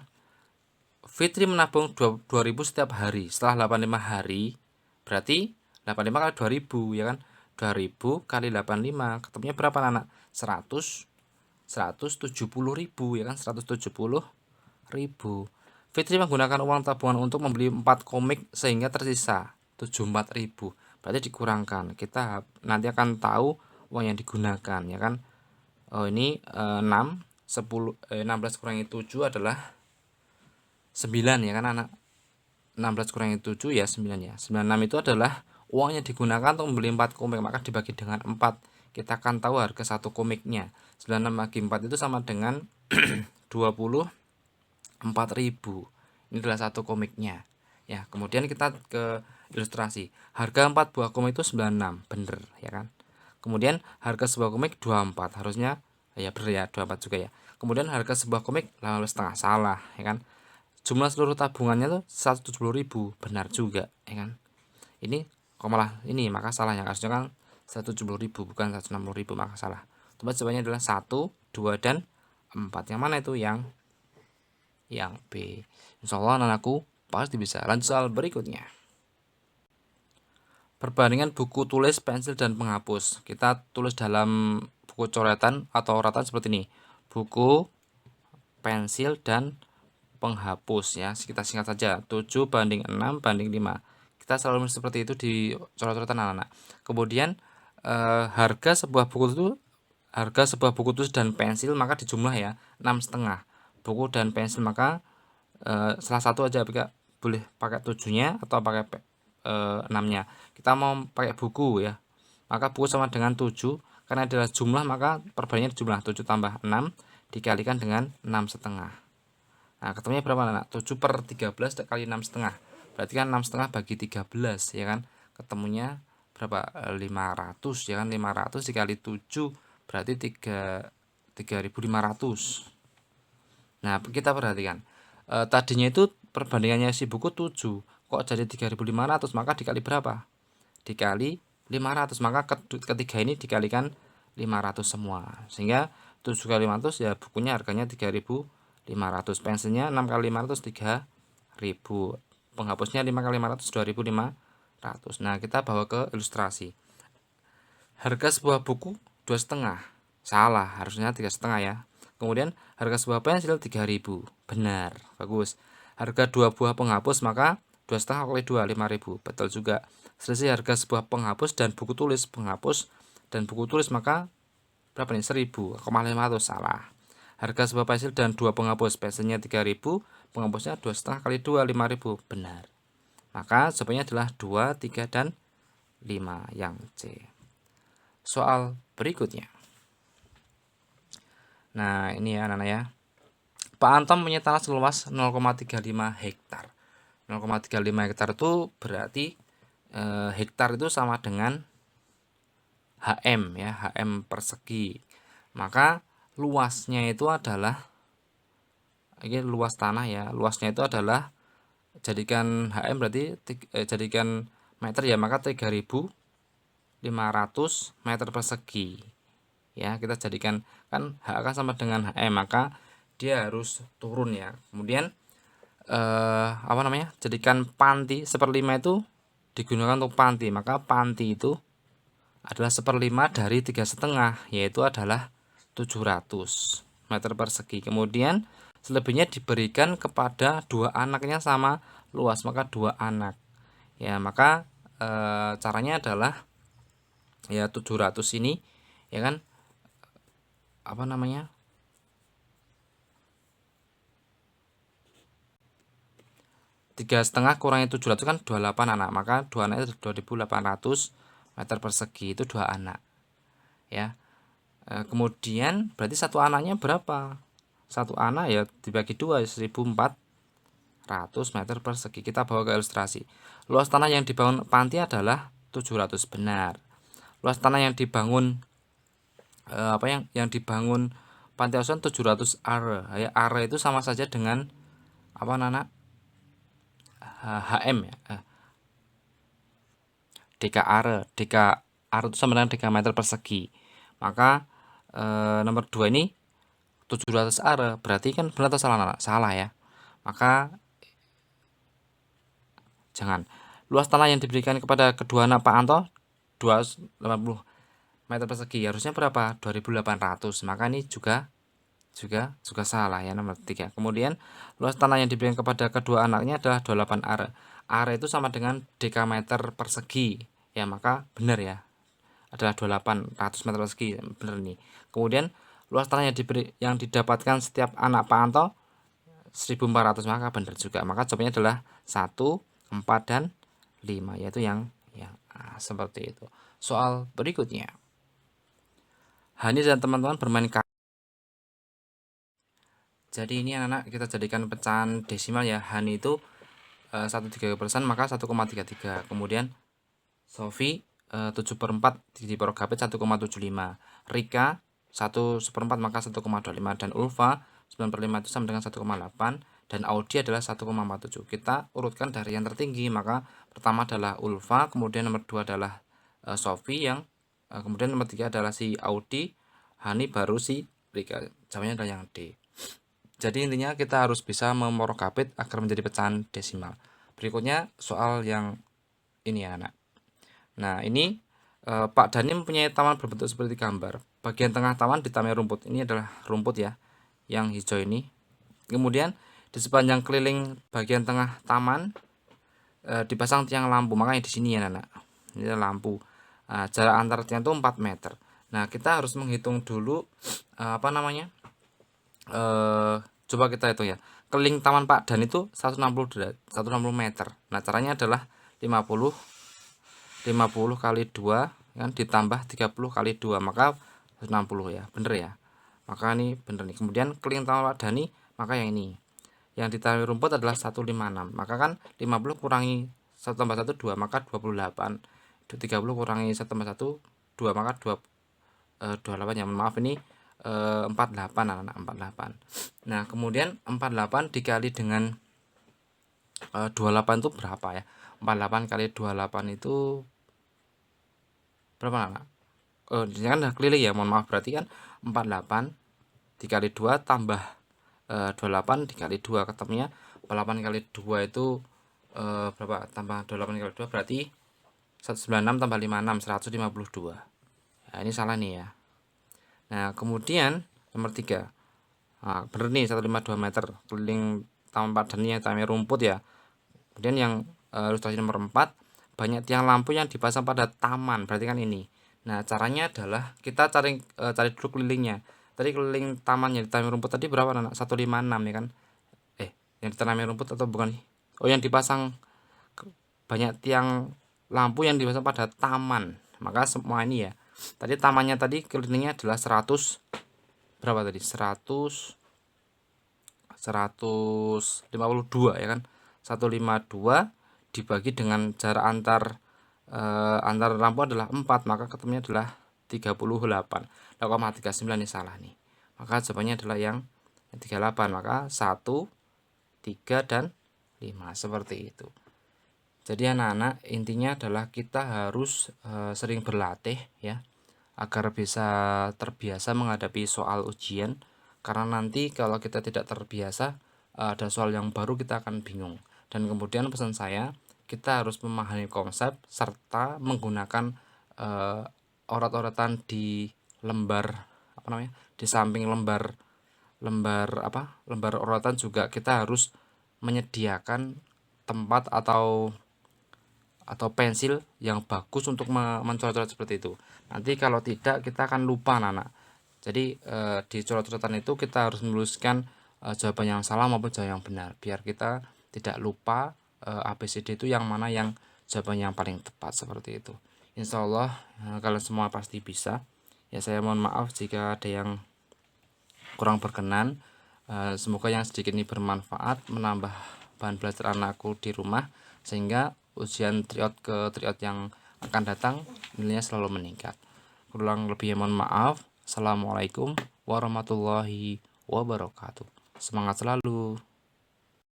Fitri menabung 2000 setiap hari. Setelah 85 hari, berarti 85 kali 2000, ya kan? 2000 kali 85, ketemunya berapa, anak? 170.000, ya kan? 170.000. Fitri menggunakan uang tabungan untuk membeli 4 komik sehingga tersisa 74.000. Berarti dikurangkan. Kita nanti akan tahu uang yang digunakan, ya kan? Oh, ini 16 kurangi 7 adalah 9, ya kan, anak. 16 kurangi 7 ya 9, ya. 96 itu adalah uang yang digunakan untuk membeli 4 komik, maka dibagi dengan 4. Kita akan tahu harga satu komiknya. 96 bagi 4 itu sama dengan 24.000. Ini adalah satu komiknya. Ya, kemudian kita ke ilustrasi. Harga 4 buah komik itu 96, bener, ya kan. Kemudian harga sebuah komik 24, harusnya, ya, bener, ya, 24 juga, ya. Kemudian harga sebuah komik 18,5, salah, ya kan. Jumlah seluruh tabungannya tuh 170.000, benar juga, ya kan. Ini kok malah ini, maka salahnya harusnya kan 170.000 bukan 160.000, maka salah. Tempat jawabannya adalah 1, 2 dan 4. Yang mana itu? Yang B. Insyaallah anakku pasti bisa. Lanjut soal berikutnya. Perbandingan buku tulis, pensil dan penghapus. Kita tulis dalam buku coretan atau oratan seperti ini. Buku, pensil dan penghapus, ya. Kita singkat saja, 7 banding 6 banding 5. Kita selalu seperti itu di coret-coretan anak-anak. Kemudian harga sebuah buku tulis dan pensil maka dijumlah ya 6,5. Buku dan pensil maka salah satu aja boleh pakai 7-nya atau pakai 6-nya. Kita mau pakai buku ya, maka buku sama dengan 7, karena adalah jumlah maka perbandingan jumlah 7 tambah 6 dikalikan dengan 6,5. Nah ketemunya berapa anak? 7 per 13 kali 6,5, berarti kan 6,5 bagi 13 ya kan, ketemunya berapa? 500 ya kan. 500 dikali 7 berarti 3.500. Nah kita perhatikan, tadinya itu perbandingannya si buku 7 kok jadi 3.500, maka dikali berapa? Dikali 500, maka ketiga ini dikalikan 500 semua, sehingga 7 kali 500 ya bukunya harganya 3.500, pensilnya 6 kali 500 3.000, penghapusnya 5 kali 500 2.500. Nah kita bawa ke ilustrasi. Harga sebuah buku 2,5, salah, harusnya 3,5 ya. Kemudian harga sebuah pensil 3.000, benar, bagus. Harga 2 buah penghapus maka 2,5 kali 2 5.000, betul juga. Selisih harga sebuah penghapus dan buku tulis, penghapus dan buku tulis maka berapa nih? 1.000,500, salah. Harga sebuah pensil dan 2 penghapus, pensilnya 3.000, penghapusnya 2,5 kali 2 5.000, benar. Maka jawabannya adalah 2, 3 dan 5 yang C. Soal berikutnya. Nah ini ya anak-anak ya, Pak Anton punya tanah seluas 0,35 hektar. 0,35 hektar itu berarti hektar itu sama dengan HM ya, HM persegi. Maka luasnya itu adalah, ini luas tanah ya, luasnya itu adalah, jadikan HM berarti jadikan meter ya, maka 3.500 meter persegi ya. Kita jadikan, kan H akan sama dengan HM, maka dia harus turun ya. Kemudian jadikan panti 1/5 itu digunakan untuk panti, maka panti itu adalah 1/5 dari 3,5, yaitu adalah 700 meter persegi. Kemudian selebihnya diberikan kepada 2 anaknya sama luas, maka 2 anak ya. Maka caranya adalah ya 700 ini ya kan, 3,5 kurangi 700 kan 28 anak, maka 2 anak itu 2.800 meter persegi, itu 2 anak ya. Kemudian berarti satu anaknya berapa? Satu anak ya dibagi 2, 1.400 meter persegi. Kita bawa ke ilustrasi. Luas tanah yang dibangun panti adalah 700, benar. Luas tanah yang dibangun yang dibangun panti asuhan 700 are ya. Are itu sama saja dengan HM ya. DK are itu sama dengan 3 meter persegi. Maka nomor 2 ini 700 are, berarti kan benar atau salah anak? Salah ya. Maka jangan. Luas tanah yang diberikan kepada kedua anak Pak Anto 280 meter persegi, harusnya berapa? 2.800, maka ini juga salah ya, nomor 3. Kemudian luas tanah yang diberikan kepada kedua anaknya adalah 28 are. Are itu sama dengan dekameter persegi ya, maka benar ya, adalah 2800 meter persegi, benar nih. Kemudian luas tanah yang didapatkan setiap anak Pak Anto 1.400, maka benar juga. Maka jawabannya adalah 1, 4 dan 5, yaitu yang seperti itu. Soal berikutnya. Hani dan teman-teman bermain kaki. Jadi ini anak-anak kita jadikan pecahan desimal ya. Hani itu 1/3%, maka 1,33. Kemudian Sofi 7/4 diprogapit 1,75. Rika 1/4 maka 1,25, dan Ulfa 9/5 itu sama dengan 1,8, dan Audi adalah 1,47. Kita urutkan dari yang tertinggi, maka pertama adalah Ulfa, kemudian nomor 2 adalah Sofi, yang kemudian nomor 3 adalah si Audi, Hani, baru si Rika. Jawabannya adalah yang D. Jadi intinya kita harus bisa memprogapit agar menjadi pecahan desimal. Berikutnya soal yang ini ya anak. Nah ini Pak Dhani mempunyai taman berbentuk seperti gambar. Bagian tengah taman ditamai rumput. Ini adalah rumput ya, yang hijau ini. Kemudian di sepanjang keliling bagian tengah taman dipasang tiang lampu, makanya di sini ya anak. Ini lampu. Nah, jarak antar tiang itu 4 meter. Nah, kita harus menghitung dulu apa namanya? Coba kita hitung ya. Keliling Taman Pak Dan itu 160 meter. Nah, caranya adalah 50 kali 2 kan ditambah 30 kali 2, maka 160 ya. Bener ya. Maka ini bener nih. Kemudian keliling Taman Pak Dani, maka yang ini. Yang ditanami rumput adalah 156. Maka kan 50 kurangi 1 tambah 1 2, maka 28. 30 kurangi 1 tambah 1 2, maka 28 ya. Maaf ini 48 anak 48. Nah, kemudian 48 dikali dengan 28 itu berapa ya? 48 kali 28 itu berapa anak? Ini kan keliling ya, mohon maaf, berarti kan 48 dikali 2 tambah 28 dikali 2, ketemunya 48 kali 2 itu berapa? Tambah 28 kali 2 berarti 196 tambah 56 152. Nah, ini salah nih ya. Nah, kemudian nomor 3. Nah, bener nih 152 meter keliling Taman Pak Dan yang tamnya rumput ya. Kemudian yang ilustrasi nomor 4, banyak tiang lampu yang dipasang pada taman, berarti kan ini. Nah, caranya adalah kita cari dulu kelilingnya. Tadi keliling taman yang ditanami rumput tadi berapa anak? 156 ya kan? Yang ditanami rumput atau bukan? Oh, yang dipasang banyak tiang lampu yang dipasang pada taman. Maka semua ini ya. Tadi tamannya tadi kelilingnya adalah 100 berapa tadi? 152 ya kan? 152 dibagi dengan jarak antar lampu adalah 4, maka ketemunya adalah 38. 0,39 ini salah nih. Maka jawabannya adalah yang 38. Maka 1, 3 dan 5 seperti itu. Jadi anak-anak, intinya adalah kita harus sering berlatih ya, agar bisa terbiasa menghadapi soal ujian. Karena nanti kalau kita tidak terbiasa, ada soal yang baru kita akan bingung. Dan kemudian pesan saya, kita harus memahami konsep serta menggunakan orat-oratan di lembar apa namanya, di samping lembar oratan juga kita harus menyediakan tempat atau pensil yang bagus untuk mencoret-coret seperti itu. Nanti kalau tidak, kita akan lupa anak-anak. Jadi di coret-coretan itu kita harus menuliskan jawaban yang salah maupun jawaban yang benar, biar kita tidak lupa ABCD itu yang mana yang jawaban yang paling tepat seperti itu. Insya Allah kalian semua pasti bisa. Ya, saya mohon maaf jika ada yang kurang berkenan. Semoga yang sedikit ini bermanfaat, menambah bahan belajar anakku di rumah, sehingga ujian tryout ke tryout yang akan datang nilainya selalu meningkat. Kurang lebihnya mohon maaf. Assalamualaikum warahmatullahi wabarakatuh. Semangat selalu.